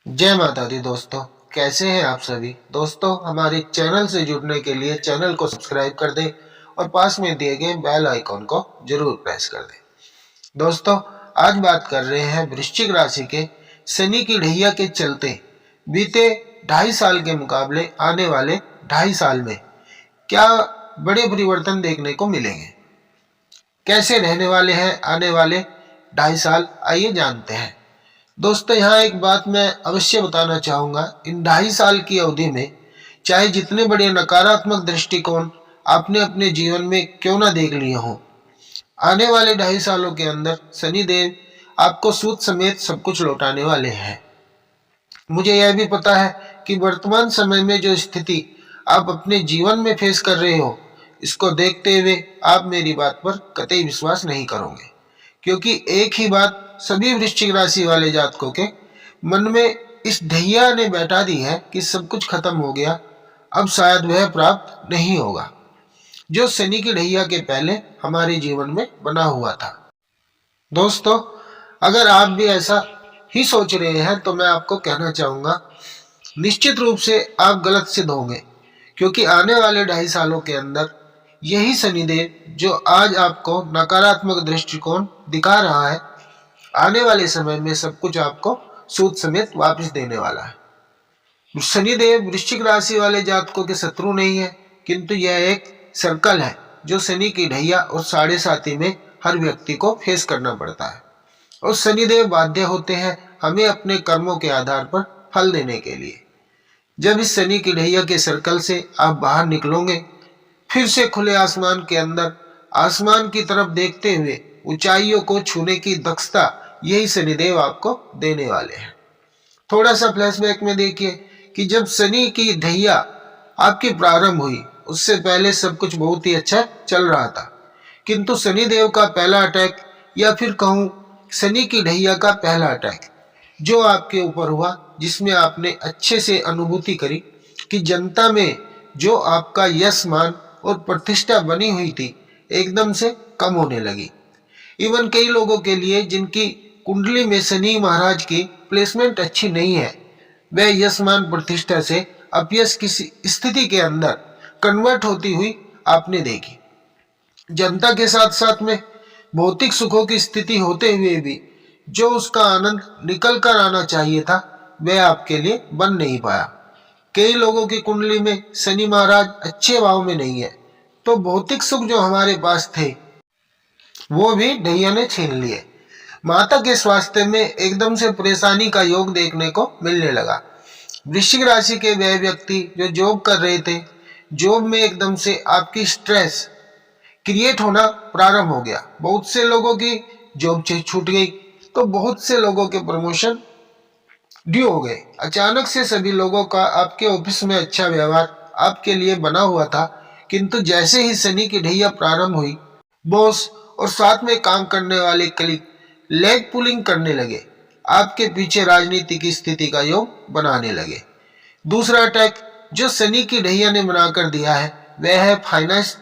जय माता दी दोस्तों। कैसे हैं आप सभी दोस्तों। हमारे चैनल से जुड़ने के लिए चैनल को सब्सक्राइब कर दें और पास में दिए गए बेल आइकॉन को जरूर प्रेस कर दें। दोस्तों, आज बात कर रहे हैं वृश्चिक राशि के शनि की ढैया के चलते बीते 2.5 साल के मुकाबले आने वाले 2.5 साल में क्या बड़े परिवर्तन देखने को मिलेंगे, कैसे रहने वाले हैं आने वाले 2.5 साल, आइए जानते हैं। दोस्तों, यहाँ एक बात मैं अवश्य बताना चाहूँगा। इन 2.5 साल की अवधि में चाहे जितने बड़े नकारात्मक दृष्टिकोण आपने अपने जीवन में क्यों ना देख लिए हों, आने वाले 2.5 सालों के अंदर शनिदेव आपको सूद समेत सब कुछ लौटाने वाले हैं। मुझे यह भी पता है कि वर्तमान समय में जो स्थिति आप अपने जीवन में फेस कर रहे हो, इसको देखते हुए आप मेरी बात पर कतई विश्वास नहीं करोगे, क्योंकि एक ही बात सभी वृश्चिक राशि वाले जातकों के मन में इस ढैया ने बैठा दी है कि सब कुछ खत्म हो गया, अब शायद वह प्राप्त नहीं होगा जो शनि की ढैया के पहले हमारे जीवन में बना हुआ था। दोस्तों, अगर आप भी ऐसा ही सोच रहे हैं तो मैं आपको कहना चाहूंगा, निश्चित रूप से आप गलत सिद्ध होंगे, क्योंकि आने वाले 2.5 सालों के अंदर यही शनिदेव जो आज आपको नकारात्मक दृष्टिकोण दिखा रहा है, आने वाले समय में सब कुछ आपको सूद समेत वापस देने वाला है। शनिदेव वृश्चिक राशि वाले जातकों के शत्रु नहीं है, किंतु यह एक सर्कल है जो शनि की ढैया और 7.5 में हर व्यक्ति को फेस करना पड़ता है। और शनिदेव बाध्य होते हैं हमें अपने कर्मों के आधार पर फल देने के लिए। जब इस शनि की ढैया के सर्कल से आप बाहर निकलोगे, फिर से खुले आसमान के अंदर आसमान की तरफ देखते हुए ऊंचाइयों को छूने की दक्षता यही शनिदेव आपको देने वाले हैं। थोड़ा सा फ्लैशबैक में देखिए कि जब शनि की ढैया आपकी प्रारंभ हुई, उससे पहले सब कुछ बहुत ही अच्छा चल रहा था, किंतु शनिदेव का पहला अटैक, या फिर कहूं शनि की ढैया का पहला अटैक जो आपके ऊपर हुआ, जिसमें आपने अच्छे से अनुभूति करी कि जनता में जो आपका यश मान और प्रतिष्ठा बनी हुई थी एकदम से कम होने लगी। इवन कई लोगों के लिए जिनकी कुंडली में शनि महाराज की प्लेसमेंट अच्छी नहीं है, वह यशमान प्रतिष्ठा से अपयश की स्थिति के अंदर कन्वर्ट होती हुई आपने देखी। जनता के साथ साथ में भौतिक सुखों की स्थिति होते हुए भी जो उसका आनंद निकल कर आना चाहिए था, वह आपके लिए बन नहीं पाया। कई लोगों की कुंडली में शनि महाराज अच्छे भाव में नहीं है, तो भौतिक सुख जो हमारे पास थे वो भी ढैया ने छीन लिए। माता के स्वास्थ्य में एकदम से परेशानी का योग देखने को मिलने लगा। वृश्चिक राशि के वह व्यक्ति जो जॉब कर रहे थे, जॉब में एकदम से आपकी स्ट्रेस क्रिएट होना प्रारंभ हो गया। बहुत से लोगों की जॉब छूट गई, तो बहुत से लोगों के प्रमोशन ड्यू हो गए। अचानक से सभी लोगों का आपके ऑफिस में अच्छा व्यवहार आपके लिए बना हुआ था, किंतु जैसे ही शनि की ढैया प्रारंभ हुई, बॉस और साथ में काम करने वाले कलीग लेग पुलिंग करने लगे, आपके पीछे राजनीति की स्थिति का योग बनाने लगे। दूसरा अटैक जो शनि की ढैया ने बनाकर दिया है, वह है फाइनेंस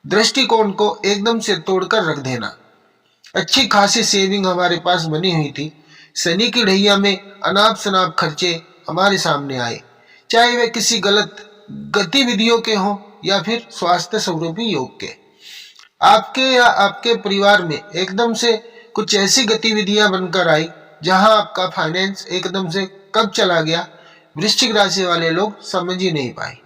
दृष्टिकोण को एकदम से तोड़कर रख देना। अच्छी खासी सेविंग हमारे पास बनी हुई थी, शनि की ढैया में अनाप शनाप खर्चे हमारे सामने आए, चाहे वे किसी गलत गतिविधियों के हों या फिर स्वास्थ्य स्वरूपी योग के। आपके या आपके परिवार में एकदम से कुछ ऐसी गतिविधियां बनकर आई जहां आपका फाइनेंस एकदम से कब चला गया, वृश्चिक राशि वाले लोग समझ ही नहीं पाए।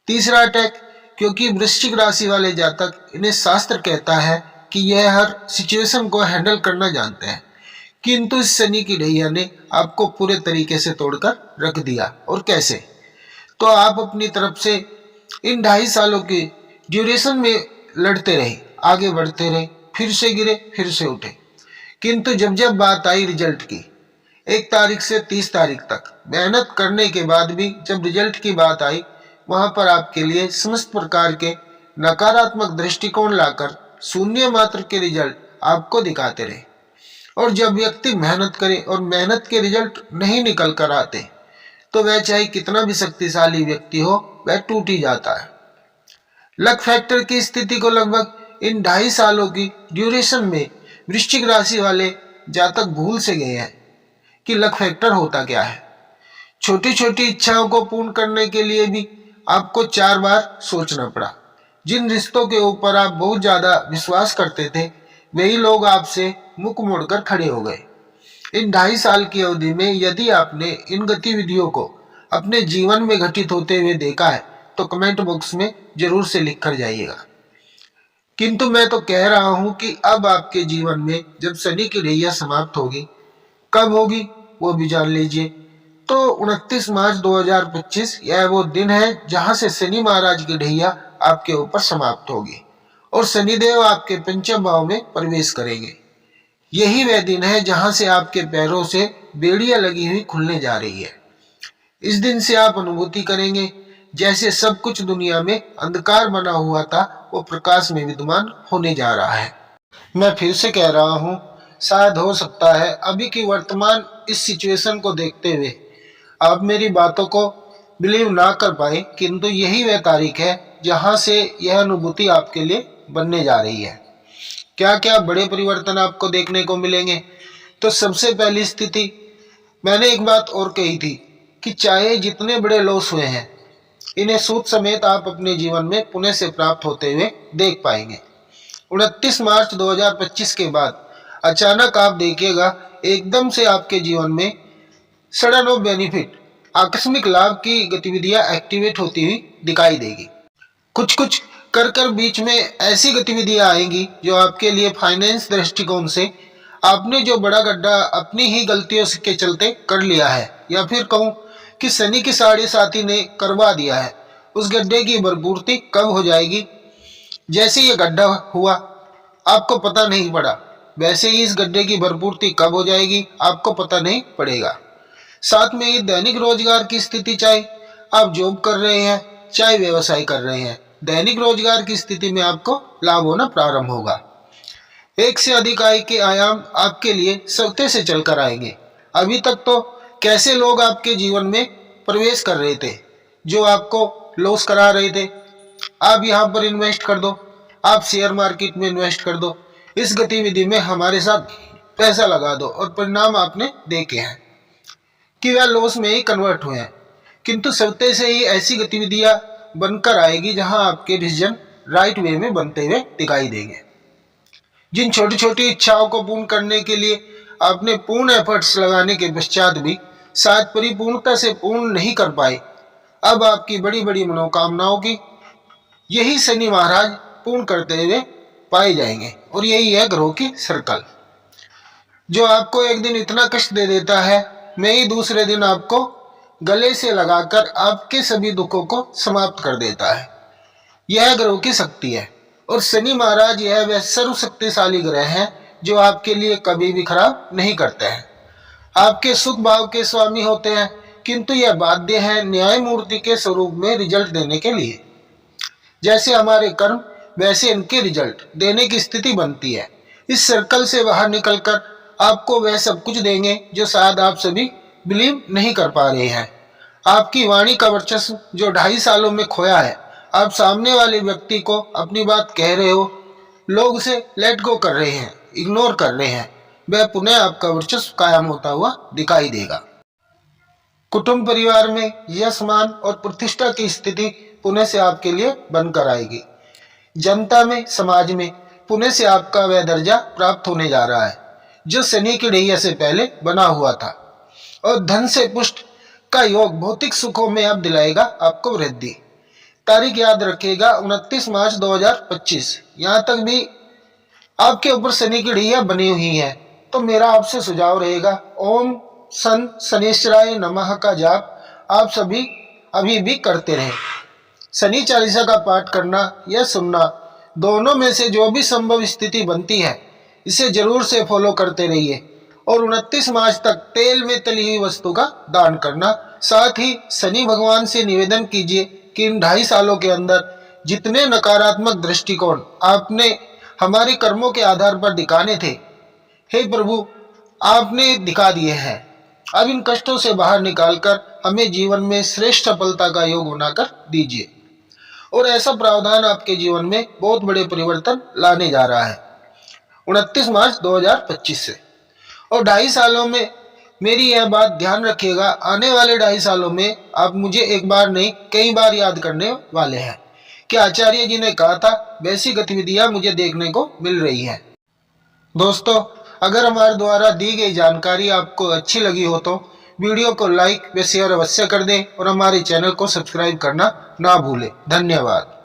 तीसरा अटैक, क्योंकि वृश्चिक राशि वाले जातक, इन्हें शास्त्र कहता है कि यह हर सिचुएशन को हैंडल करना जानते हैं, किंतु इस शनि की ढैया ने आपको पूरे तरीके से तोड़कर रख दिया। और कैसे? तो आप अपनी तरफ से इन 2.5 सालों की ड्यूरेशन में लड़ते रहे, आगे बढ़ते रहे, फिर से गिरे फिर से उठे, किंतु जब जब बात आई रिजल्ट की, 1 तारीख से 30 तारीख तक मेहनत करने के बाद भी जब रिजल्ट की बात आई, वहां पर आपके लिए समस्त प्रकार के नकारात्मक दृष्टिकोण लाकर शून्य मात्र के रिजल्ट आपको दिखाते रहे। और जब व्यक्ति मेहनत करे और मेहनत के रिजल्ट नहीं निकल कर आते, तो वह चाहे कितना भी शक्तिशाली व्यक्ति हो, वह टूट ही जाता है। लक फैक्टर की स्थिति को लगभग इन 2.5 सालों की ड्यूरेशन में वृश्चिक राशि वाले जातक भूल से गए हैं। कि लक फैक्टर होता क्या है। छोटी छोटी इच्छाओं को पूर्ण करने के लिए भी आपको 4 बार सोचना पड़ा। जिन रिश्तों के ऊपर आप बहुत ज्यादा विश्वास करते थे, वही लोग आपसे मुख मोड़कर खड़े हो गए। इन 2.5 साल की अवधि में यदि आपने इन गतिविधियों को अपने जीवन में घटित होते हुए देखा है तो कमेंट बॉक्स में जरूर से लिख कर जाइएगा। किंतु मैं तो कह रहा हूं कि अब आपके जीवन में जब शनि की ढैया समाप्त होगी, कब होगी वो भी जान लीजिए। तो 29 मार्च 2025 यह वो दिन है जहां से शनि महाराज की ढैया आपके ऊपर समाप्त होगी और शनिदेव आपके पंचम भाव में प्रवेश करेंगे। यही वह दिन है जहां से आपके पैरों से बेड़ियां लगी हुई खुलने जा रही है। इस दिन से आप अनुभूति करेंगे जैसे सब कुछ दुनिया में अंधकार बना हुआ था वो प्रकाश में विद्यमान होने जा रहा है। मैं फिर से कह रहा हूं, शायद हो सकता है अभी की वर्तमान इस सिचुएशन को देखते हुए आप मेरी बातों को बिलीव ना कर पाए, किंतु यही वह तारीख है जहां से यह अनुभूति आपके लिए बनने जा रही है। क्या क्या बड़े परिवर्तन आपको देखने को मिलेंगे। तो सबसे पहली स्थिति, मैंने एक बात और कही थी कि चाहे जितने बड़े लॉस हुए हैं, इन्हें सूद समेत आप अपने जीवन में पुनः से प्राप्त होते हुए देख पाएंगे। 29 मार्च 2025 के बाद अचानक आप देखिएगा एकदम से आपके जीवन में सडन ऑफ बेनिफिट, आकस्मिक लाभ की गतिविधियां एक्टिवेट होती हुई दिखाई देगी। कुछ कुछ कर बीच में ऐसी गतिविधियां आएंगी जो आपके लिए फाइनेंस दृष्टिकोण से आपने जो बड़ा गड्ढा अपनी ही गलतियों के चलते कर लिया है, या फिर कहूं कि शनि की साढ़े साथी ने करवा दिया है, उस गड्ढे की भरपूर्ति कब हो जाएगी। जैसे ये गड्ढा हुआ आपको पता नहीं पड़ा, वैसे ही इस गड्ढे की भरपूर्ति कब हो जाएगी आपको पता नहीं पड़ेगा। साथ में ये दैनिक रोजगार की स्थिति, चाहे आप जॉब कर रहे हैं चाहे व्यवसाय कर रहे हैं, दैनिक रोजगार की स्थिति में आपको लाभ होना प्रारंभ होगा। एक से अधिक आय के आयाम आपके लिए सख्ते से चलकर आएंगे। अभी तक तो कैसे लोग आपके जीवन में प्रवेश कर रहे थे जो आपको लॉस करा रहे थे, आप यहाँ पर इन्वेस्ट कर दो, आप शेयर मार्केट में इन्वेस्ट कर दो, इस गतिविधि में हमारे साथ पैसा लगा दो, और परिणाम आपने देखे हैं कि वह लॉस में ही कन्वर्ट हुए हैं। किंतु सत्य से ही ऐसी गतिविधियां बनकर आएगी जहां आपके डिसीजन राइट वे में बनते हुए दिखाई देंगे। जिन छोटी छोटी इच्छाओं को पूर्ण करने के लिए आपने पूर्ण एफर्ट्स लगाने के पश्चात भी शायद परिपूर्णता से पूर्ण नहीं कर पाए, अब आपकी बड़ी बड़ी मनोकामनाओं की यही शनि महाराज पूर्ण करते हुए पाए जाएंगे। और यही है ग्रहों की सर्कल, जो आपको एक दिन इतना कष्ट दे देता है, मैं ही दूसरे दिन आपको गले से लगाकर आपके सभी दुखों को समाप्त कर देता है। यह ग्रहों की शक्ति है। और शनि महाराज यह वह सर्वशक्तिशाली ग्रह है जो आपके लिए कभी भी खराब नहीं करते हैं, आपके सुख भाव के स्वामी होते हैं, किंतु यह बाध्य है न्याय मूर्ति के स्वरूप में रिजल्ट देने के लिए। जैसे हमारे कर्म वैसे इनके रिजल्ट देने की स्थिति बनती है। इस सर्कल से बाहर निकलकर आपको वह सब कुछ देंगे जो शायद आप सभी बिलीव नहीं कर पा रहे हैं। आपकी वाणी का वर्चस्व जो 2.5 सालों में खोया है, आप सामने वाले व्यक्ति को अपनी बात कह रहे हो, लोग उसे लेट गो कर रहे हैं, इग्नोर कर रहे हैं, वह पुनः आपका वर्चस्व कायम होता हुआ दिखाई देगा। कुटुंब परिवार में यश मान और प्रतिष्ठा की स्थिति पुनः से आपके लिए बनकर आएगी। जनता में, समाज में पुनः से आपका वह दर्जा प्राप्त होने जा रहा है जो शनि की ढैया से पहले बना हुआ था। और धन से पुष्ट का योग भौतिक सुखों में अब दिलाएगा आपको वृद्धि। तारीख याद रखिएगा 29 मार्च 2025। यहाँ तक भी आपके ऊपर शनि की ढैया बनी हुई है, तो मेरा आपसे सुझाव रहेगा ओम सन शनिश्चराय नमः का जाप आप सभी अभी भी करते रहें। शनि चालीसा का पाठ करना या सुनना, दोनों में से जो भी संभव स्थिति बनती है इसे जरूर से फॉलो करते रहिए। और 29 मार्च तक तेल में तली हुई वस्तु का दान करना। साथ ही शनि भगवान से निवेदन कीजिए कि इन 2.5 सालों के अंदर जितने नकारात्मक दृष्टिकोण आपने हमारे कर्मों के आधार पर दिखाने थे, हे प्रभु आपने दिखा दिए हैं। अब इन कष्टों से बाहर निकालकर हमें जीवन में श्रेष्ठ सफलता का योग बनाकर दीजिए। और ऐसा प्रावधान आपके जीवन में बहुत बड़े परिवर्तन लाने जा रहा है 29 मार्च 2025 से। और 2.5 सालों में मेरी यह बात ध्यान रखिएगा, आने वाले 2.5 सालों में आप मुझे एक बार नहीं कई बार याद करने वाले हैं कि आचार्य जी ने कहा था, वैसी गतिविधियां मुझे देखने को मिल रही हैं। दोस्तों, अगर हमारे द्वारा दी गई जानकारी आपको अच्छी लगी हो तो वीडियो को लाइक व शेयर अवश्य कर दें और हमारे चैनल को सब्सक्राइब करना ना भूलें। धन्यवाद।